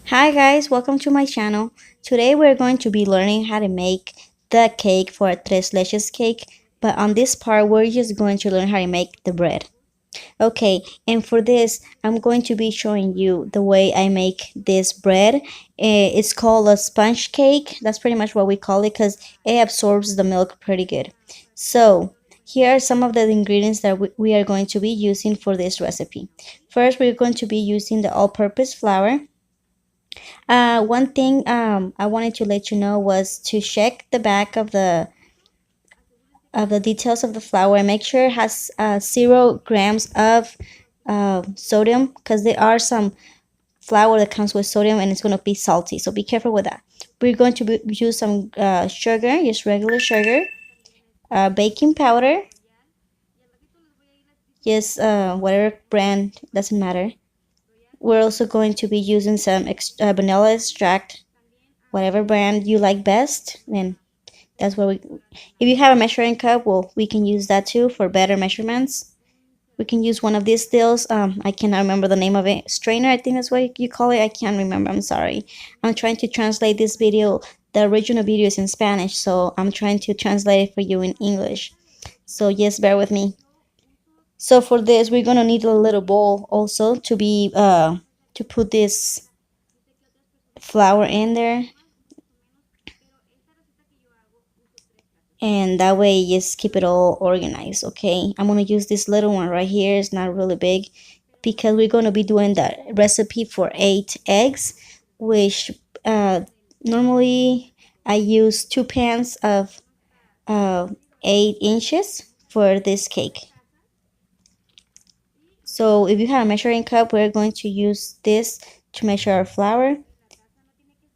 Hi guys, welcome to my channel. Today we're going to be learning how to make the cake for a tres leches cake, but on this part we're just going to learn how to make the bread. Okay, and for this I'm going to be showing you the way I make this bread. It's called a sponge cake. That's pretty much what we call it because it absorbs the milk pretty good. So here are some of the ingredients that we are going to be using for this recipe. First, we're going to be using the all-purpose flour. One thing I wanted to let you know was to check the back of the details of the flour and make sure it has 0 grams of sodium, because there are some flour that comes with sodium and it's going to be salty, so be careful with that. We're going to use some sugar, just regular sugar, baking powder, just whatever brand, doesn't matter. We're also going to be using some vanilla extract, whatever brand you like best, and that's what we. If you have a measuring cup, well, we can use that too for better measurements. We can use one of these stills. I cannot remember the name of it. Strainer, I think that's what you call it. I can't remember. I'm sorry. I'm trying to translate this video. The original video is in Spanish, so I'm trying to translate it for you in English. So just bear with me. So for this, we're gonna need a little bowl also to put this flour in there, and that way just keep it all organized. Okay, I'm gonna use this little one right here. It's not really big because we're gonna be doing the recipe for 8 eggs, which normally I use 2 pans of uh, 8 inches for this cake. So if you have a measuring cup, we're going to use this to measure our flour.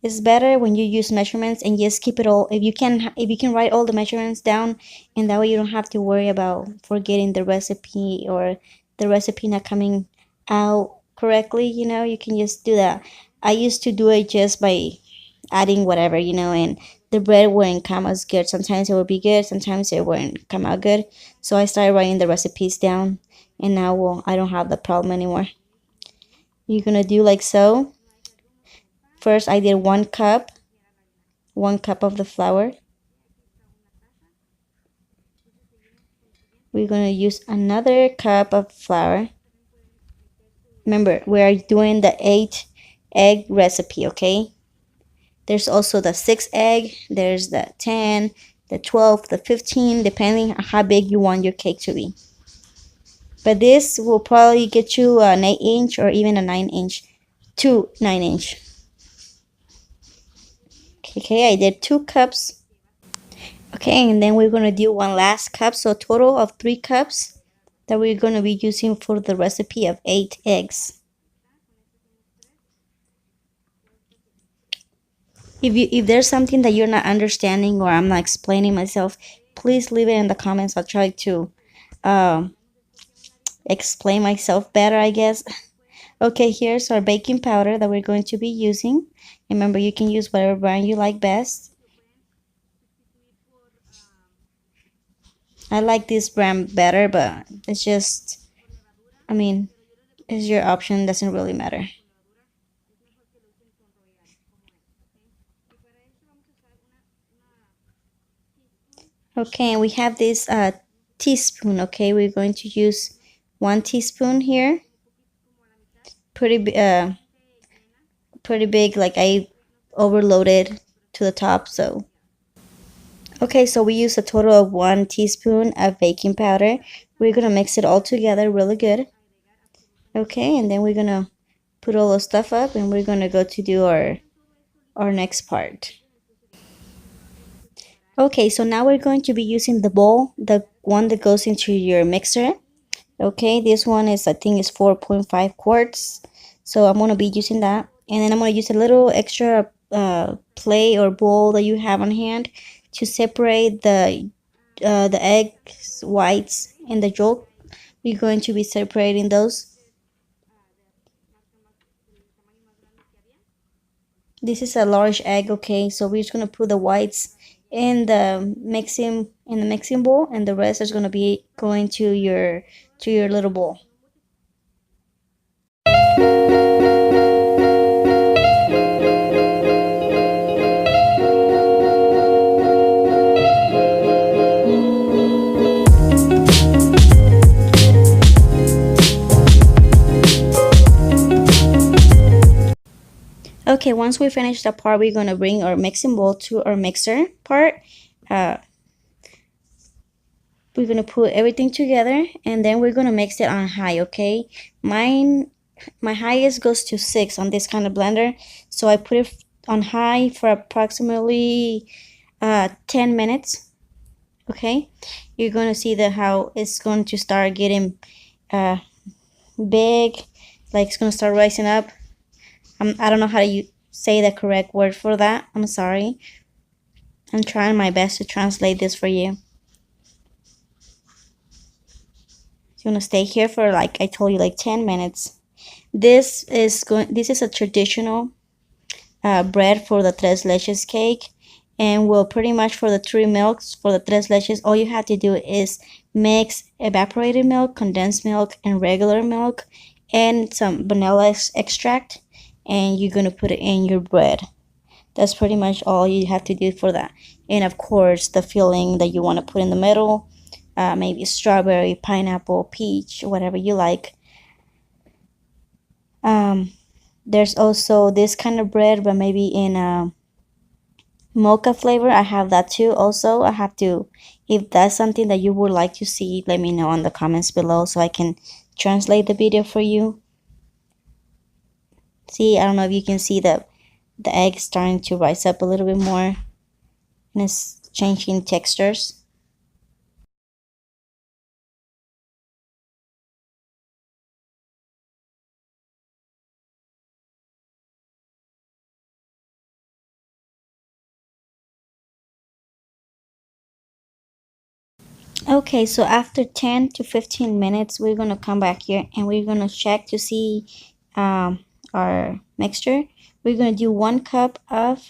It's better when you use measurements and just keep it all. If you can write all the measurements down, and that way you don't have to worry about forgetting the recipe or the recipe not coming out correctly. You can just do that. I used to do it just by adding whatever, and the bread wouldn't come as good. Sometimes it would be good, sometimes it wouldn't come out good. So I started writing the recipes down, and now, well, I don't have the problem anymore. You're gonna do like so. First, I did 1 cup of the flour. We're going to use another cup of flour. Remember, we are doing the 8 egg recipe, okay? There's also the 6 egg, there's the 10, the 12, the 15, depending on how big you want your cake to be. But this will probably get you an 8-inch or even a 9-inch to 9-inch. Okay, I did 2 cups. Okay, and then we're going to do one last cup, so a total of 3 cups that we're going to be using for the recipe of 8 eggs. If there's something that you're not understanding or I'm not explaining myself, please leave it in the comments. I'll try to um, explain myself better, I guess. Okay, here's our baking powder that we're going to be using. Remember, you can use whatever brand you like best. I like this brand better, but it's just, I mean, it's your option, doesn't really matter. Okay, and we have this teaspoon. Okay, we're going to use 1 teaspoon here. Pretty big, like I overloaded to the top. So okay, so we use a total of 1 teaspoon of baking powder. We're gonna mix it all together really good. Okay, and then we're gonna put all the stuff up, and we're gonna go to do our next part. Okay, so now we're going to be using the bowl, the one that goes into your mixer. Okay, this one is, I think, is 4.5 quarts. So I'm gonna be using that, and then I'm gonna use a little extra plate or bowl that you have on hand to separate the eggs whites and the yolk. We're going to be separating those. This is a large egg, okay, so we're just gonna put the whites in the mixing bowl, and the rest is gonna be going to your little bowl. Okay, once we finish that part, we're gonna bring our mixing bowl to our mixer part. Uh, we're gonna put everything together and then we're gonna mix it on high, okay? My highest goes to 6 on this kind of blender, so I put it on high for approximately 10 minutes, okay? You're gonna see that how it's going to start getting big, like it's gonna start rising up. I don't know how to say the correct word for that. I'm sorry. I'm trying my best to translate this for you. You're gonna stay here for, like I told you, like 10 minutes. This is a traditional bread for the tres leches cake, and well, pretty much for the 3 milks for the tres leches, all you have to do is mix evaporated milk, condensed milk, and regular milk, and some vanilla extract, and you're gonna put it in your bread. That's pretty much all you have to do for that. And of course, the filling that you want to put in the middle, maybe strawberry, pineapple, peach, whatever you like. There's also this kind of bread, but maybe in a mocha flavor. I have that too. Also, I have to, if that's something that you would like to see, let me know in the comments below so I can translate the video for you. See, I don't know if you can see the egg starting to rise up a little bit more, and it's changing textures. Okay, so after 10 to 15 minutes, we're gonna come back here and we're gonna check to see our mixture. We're gonna do 1 cup of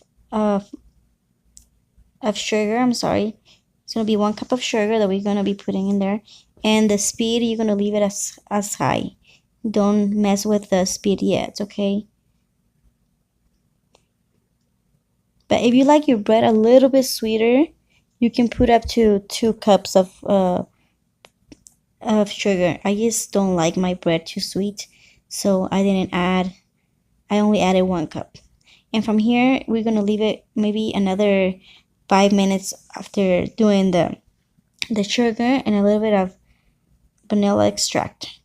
sugar. I'm sorry, it's gonna be 1 cup of sugar that we're gonna be putting in there, and the speed you're gonna leave it as high. Don't mess with the speed yet, okay? But if you like your bread a little bit sweeter, you can put up to 2 cups of sugar. I just don't like my bread too sweet, so I only added 1 cup. And from here, we're gonna leave it maybe another 5 minutes after doing the sugar and a little bit of vanilla extract.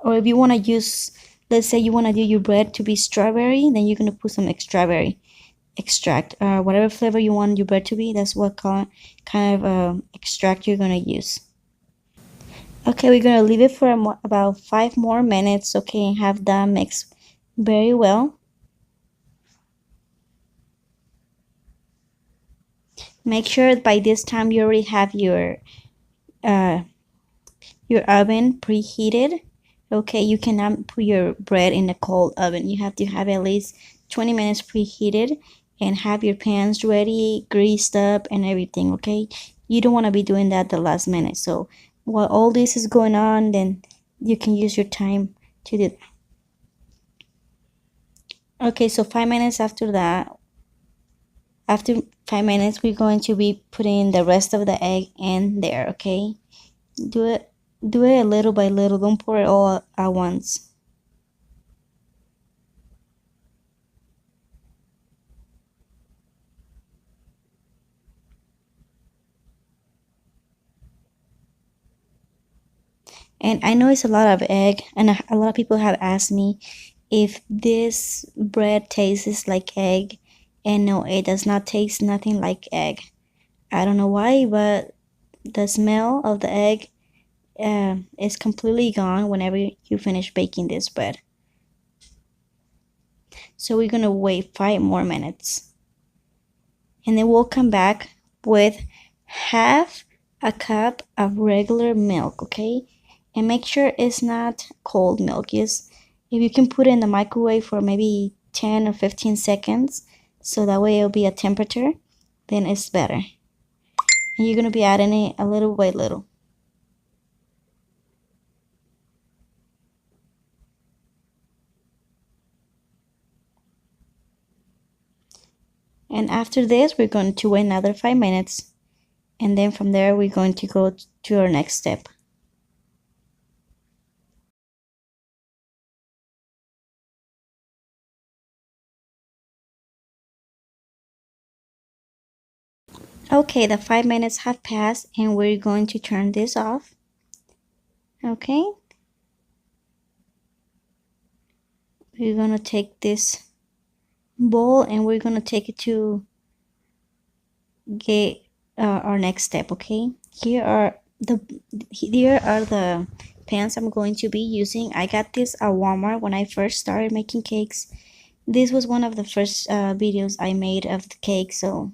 Or if you wanna use, let's say you wanna do your bread to be strawberry, then you're gonna put some strawberry extract, whatever flavor you want your bread to be. That's what kind of extract you're gonna use. Okay, we're gonna leave it for about 5 more minutes, okay, and have that mixed very well. Make sure by this time you already have uh, your oven preheated. Okay, you cannot put your bread in a cold oven. You have to have at least 20 minutes preheated and have your pans ready, greased up, and everything. Okay, you don't want to be doing that the last minute. So while all this is going on, then you can use your time to do that. Okay, so 5 minutes after that, after 5 minutes, we're going to be putting the rest of the egg in there. Okay, do it little by little. Don't pour it all at once. And I know it's a lot of egg, and a lot of people have asked me if this bread tastes like egg, and no, it does not taste nothing like egg. I don't know why, but the smell of the egg is completely gone whenever you finish baking this bread. So we're gonna wait 5 more minutes, and then we'll come back with half a cup of regular milk, okay? And make sure it's not cold milk. Yes, if you can put it in the microwave for maybe 10 or 15 seconds, so that way it'll be a temperature, then it's better. And you're gonna be adding it a little by little. And after this, we're going to wait another 5 minutes, and then from there we're going to go to our next step. Okay, the 5 minutes have passed and we're going to turn this off. Okay, we're gonna take this bowl and we're gonna take it to get our next step. Okay, here are the pans I'm going to be using. I got this at Walmart when I first started making cakes. This was one of the first videos I made of the cake, so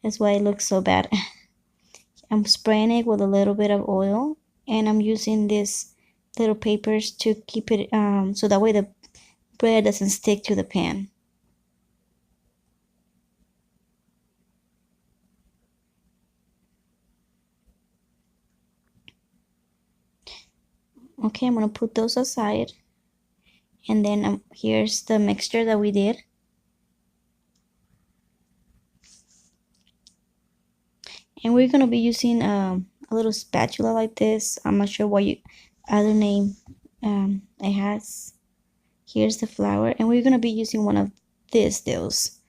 that's why it looks so bad. I'm spraying it with a little bit of oil, and I'm using these little papers to keep it so that way the bread doesn't stick to the pan. Okay, I'm gonna put those aside, and then here's the mixture that we did. And we're gonna be using a little spatula like this. I'm not sure what other name it has. Here's the flour, and we're gonna be using one of these deals.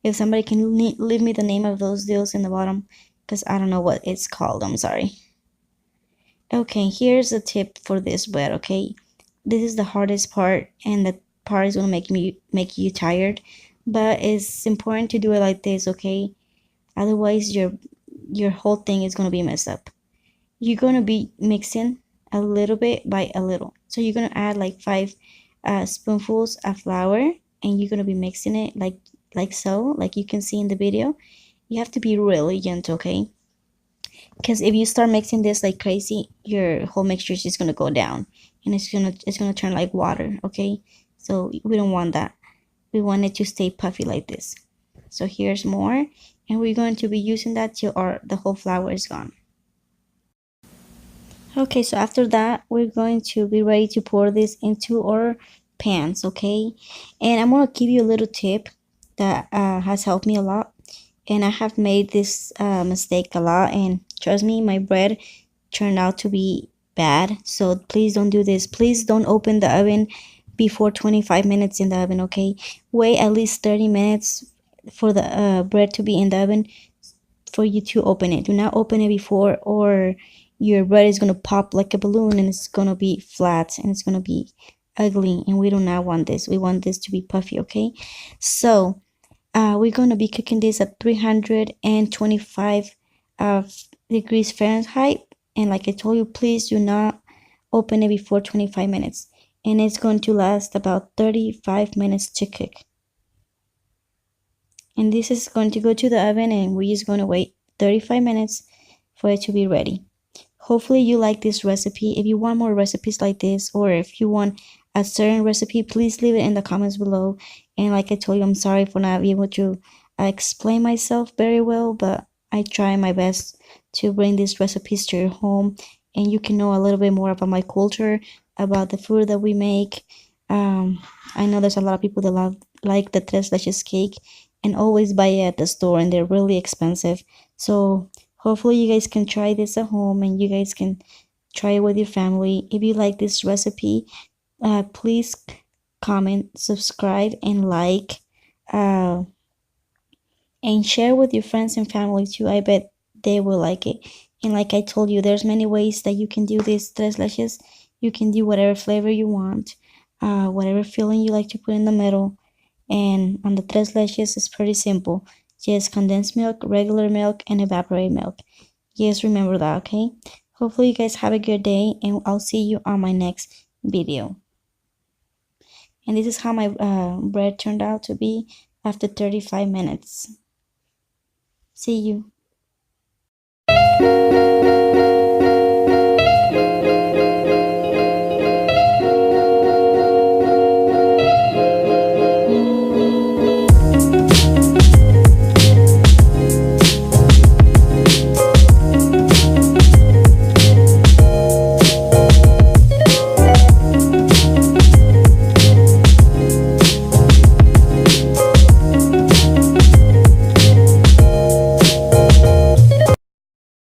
If somebody can leave me the name of those deals in the bottom, because I don't know what it's called. I'm sorry. Okay, here's a tip for this bread. Okay, this is the hardest part, and the part is gonna make you tired, but it's important to do it like this. Okay, otherwise your whole thing is gonna be messed up. You're gonna be mixing a little bit by a little. So you're gonna add like 5 spoonfuls of flour, and you're gonna be mixing it like so, like you can see in the video. You have to be really gentle, okay? Because if you start mixing this like crazy, your whole mixture is just gonna go down, and it's gonna turn like water, okay? So we don't want that. We want it to stay puffy like this. So here's more, and we're going to be using that till the whole flour is gone. Okay, so after that, we're going to be ready to pour this into our pans, okay? And I'm gonna give you a little tip that has helped me a lot. And I have made this mistake a lot, and trust me, my bread turned out to be bad. So please don't do this. Please don't open the oven before 25 minutes in the oven, okay? Wait at least 30 minutes for the bread to be in the oven for you to open it. Do not open it before, or your bread is gonna pop like a balloon and it's gonna be flat and it's gonna be ugly, and we do not want this. We want this to be puffy, okay? So we're gonna be cooking this at 325 degrees Fahrenheit, and like I told you, please do not open it before 25 minutes, and it's going to last about 35 minutes to cook. And this is going to go to the oven, and we're just going to wait 35 minutes for it to be ready. Hopefully you like this recipe. If you want more recipes like this, or if you want a certain recipe, please leave it in the comments below. And like I told you, I'm sorry for not being able to explain myself very well, but I try my best to bring these recipes to your home, and you can know a little bit more about my culture, about the food that we make. I know there's a lot of people that like the tres leches cake and always buy it at the store, and they're really expensive. So hopefully you guys can try this at home, and you guys can try it with your family. If you like this recipe, please comment, subscribe, and like, uh, and share with your friends and family too. I bet they will like it. And like I told you, there's many ways that you can do this tres leches. You can do whatever flavor you want, whatever filling you like to put in the middle. And on the tres leches, it's pretty simple. Just condensed milk, regular milk, and evaporated milk. Just remember that, okay? Hopefully you guys have a good day, and I'll see you on my next video. And this is how my bread turned out to be after 35 minutes. See you.